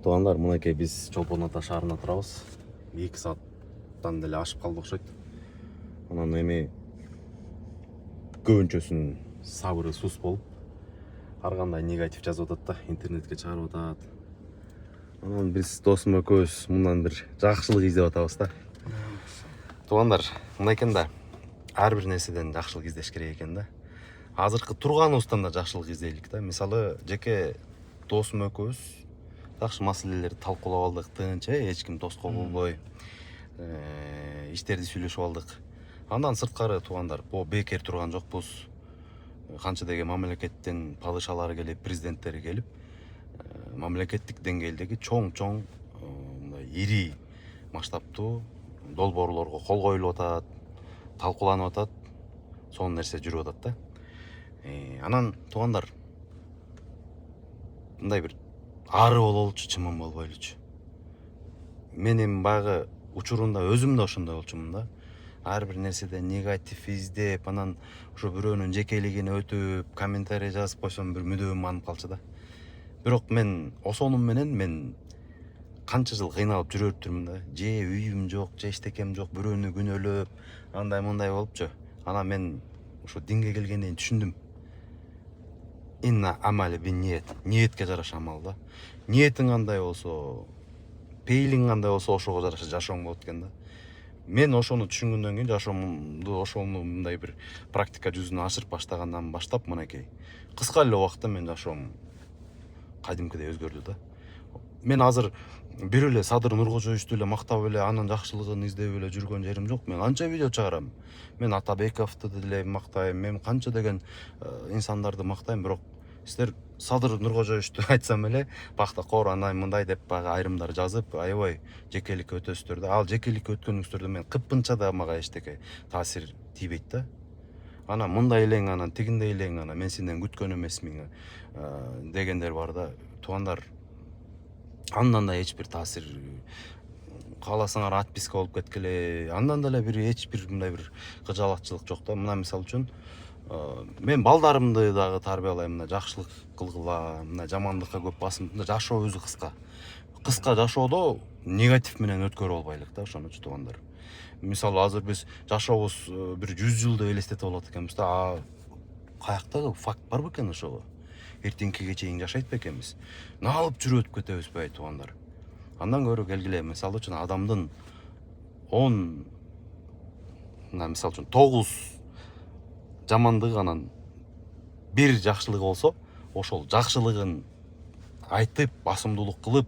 Туугандар, мынакей биз Чолпон Ата шаарында турабыз. 2 сааттан деле ашып калды окшойт. Анан эми көбүнчөсүнүн сабыры сус болуп, ар кандай негатив жазып атат да, интернетке чыгарып атат. Анан биз досум экөөбүз мындан бир жакшылык издеп атабыз да. Туугандар, мына экен да, ар бир нерседен жакшылык издеш керек экен да. Азыркы турганыбыздан да жакшылык издейлик да. Мисалы, жеке досум экөөбүз жакшы маселелерди талкуулап алдык, тынч, эч ким тоскоол болбой иштерди сүйлөшүп алдык. Андан сырткары туугандар, бул бекер турган жокпуз. Канча деген мамлекеттен падышалары келип, президенттери келип, мамлекеттик деңгээлдеги чоң мындай ири масштабтуу долбоорлорго кол коюлуп атат, талкууланып атат, сонун нерсе жүрүп атат да. Анан туугандар, мындай бир ары бололучу, чымын болбойлучу. Мен эми баягы учурунда өзүм да ошондой болчумун да. Ар бир нерседен негатив издеп, анан ошо бирөөнүн жекелигине өтүп, комментарий жазып койсом бир мүдөм манып калчу да. Бирок мен ошонун менен мен канча жыл кыйналып жүрүп жүрмүн да. Же үйүм жок, же эчтекем жок, бирөөнү күнөөлөп, андай мындай болупчу. Анан мен ошо динге келгенден кийин түшүндүм. Инна амали бин ниет. Ниетке жараша амал да. Ниетиң кандай болсо, пейилиң кандай болсо, ошого жараша жашооң болот экен да. Мен ошону түшүнгөндөн кийин жашоомду ошону мындай бир практика жүзүнө ашырып баштагандан баштап мынакей кыска эле убакытта мен жашоом кадимкидей өзгөрдү да. Мен азыр бир эле Садыр Нуркожоевичту эле мактап эле анын жакшылыгын издеп эле жүргөн жерим жок. Мен канча видео чыгарам. Мен Атабековду деле мактайм, мен канча деген инсандарды мактайм, бирок сиздер Садыр Нуркожоевичту айтсам эле пактакор андай мындай деп баягы айрымдар жазып, аябай жекеликке өтөсүздөр да. Ал жекеликке өткөнүңүздөрдө мен кыппынча да мага эчтеке таасир тийбейт да. Анан мындай элең, анан тигиндей элең, анан мен сенден күткөн эмесмин дегендер бар да. Туугандар, андан да эч бир таасир, кааласаңар отписка болуп кеткиле, андан деле бир эч бир мындай бир кыжаалатчылык жок да. Мына мисалы үчүн мен балдарымды дагы тарбиялайм, мына жакшылык кылгыла, мына жамандыкка көп басым. Жашоо өзү кыска. Кыска жашоодо негатив менен өткөрүп албайлык да, ошонучу туугандар. Мисалы, азыр биз жашообуз бир 100 жылды элестетип алат экенбиз да. Каяктагы факт бар бекен ошого? Эртеңкиге чейин жашайт бекенбиз? Наалып жүрүп өтүп кетебизби туугандар? Андан көрө келгиле, мисалы үчүн адамдын 10, мына мисалы үчүн 9 жамандыгы анан 1 жакшылыгы болсо, ошол жакшылыгын айтып, басымдуулук кылып,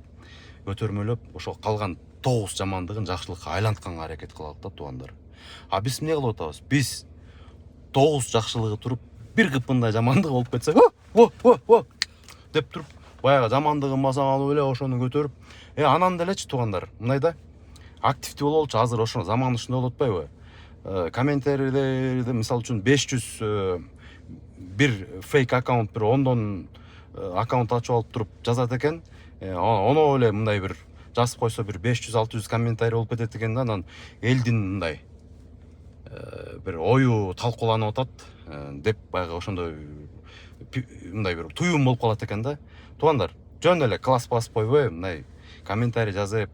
көтөрмөлөп, ошол калган 9 жамандыгын жакшылыкка айлантканга аракет кылалык да туугандар. А биз эмне кылып атабыз? Биз 9 жакшылыгы туруп, бир кыпындай жамандыгы болуп кетсе, деп туруп, баягы жамандыгын басаң алып эле ошону көтөрүп, анан делечи туугандар, мындай да, активдүү бололучу. Азыр ошо заман ушундай болуп атпайбы? Комментарийлерде мисалы үчүн 500 бир фейк аккаунт, бир 10дон аккаунт ачып алып туруп жазат экен. Оно эле мындай бир жазып койсо бир 500-600 комментарий болуп кетет экен да. Анан элдин мындай бир ою талкууланып атат деп баягы ошондой мындай бир туюм болуп калат экен да. Туугандар, жөн эле класс басып койбой, мындай комментарий жазып,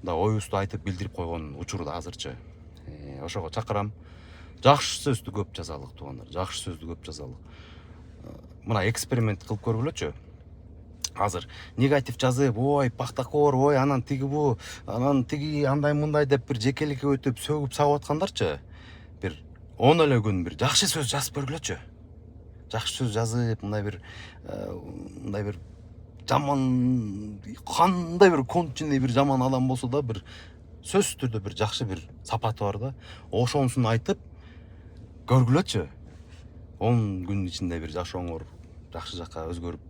да оюбузду айтып билдирип койгон учурда азырчы. Ошого чакырам. Жакшы сөздү көп жазалык туугандар, жакшы сөздү көп жазалык. Мына эксперимент кылып көргүлөчү. Азыр негатив жазып, ой пактакор, ой анан тиги бу, анан тиги андай мындай деп бир жекеликке өтүп сөгүп сабып аткандарчы, бир 10 эле күн бир жакшы сөз жазып көргүлөчү. Жакшы сөз жазып, мындай бир жаман, кандай бир конченый бир жаман адам болсо да, бир сөзсүз түрдө бир жакшы бир сапаты бар да. Ошонусун айтып көргүлөчү. 10 күн ичинде бир жашооңор жакшы жакка өзгөрүп,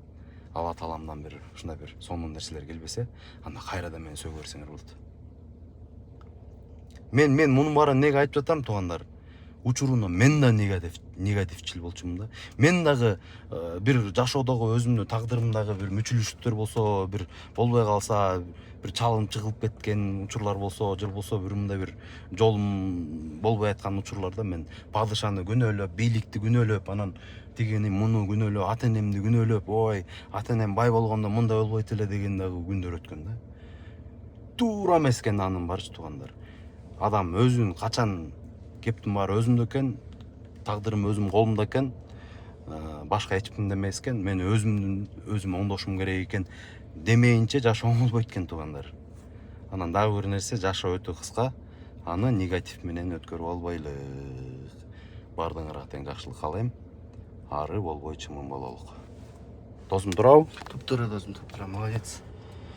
Алла Тааламдан бир ушундай бир сонун нерселер келбесе, анда кайрадан мени сөгө берсеңер болот. Мен мунун баарын неге айтып жатам туугандар? учуруна мен да негативчил болчумун да. Мен дагы бир жашоодогу өзүмдүн тагдырымдагы бир мүчүлүштүктөр болсо, бир болбой калса, бир чалым чыгылып кеткен учурлар болсо, же болбосо бир мындай бир жолум болбой аткан учурларда мен падышаны күнөөлөп, бийликти күнөөлөп, анан тигини муну күнөөлөп, ата энемди күнөөлөп, ой, ата энем бай болгондо мындай болбойт эле деген дагы күндөр өткөн да. Туура эмес экен анын барчы туугандар. Адам өзүн качан кептин баары өзүмдө экен, тагдырым өзүм колумда экен, башка эч кимде эмес экен, мен өзүм оңдошум керек экен демейинче жашоо болбойт экен туугандар. Анан дагы бир нерсе, жашоо өтө кыска, аны негатив менен өткөрүп албайлык. Баардыгыңарга тең жакшылык каалайм. Ары болбой чымын бололук. Досум турабы? Туп-туура досум, туп-туура, молодец.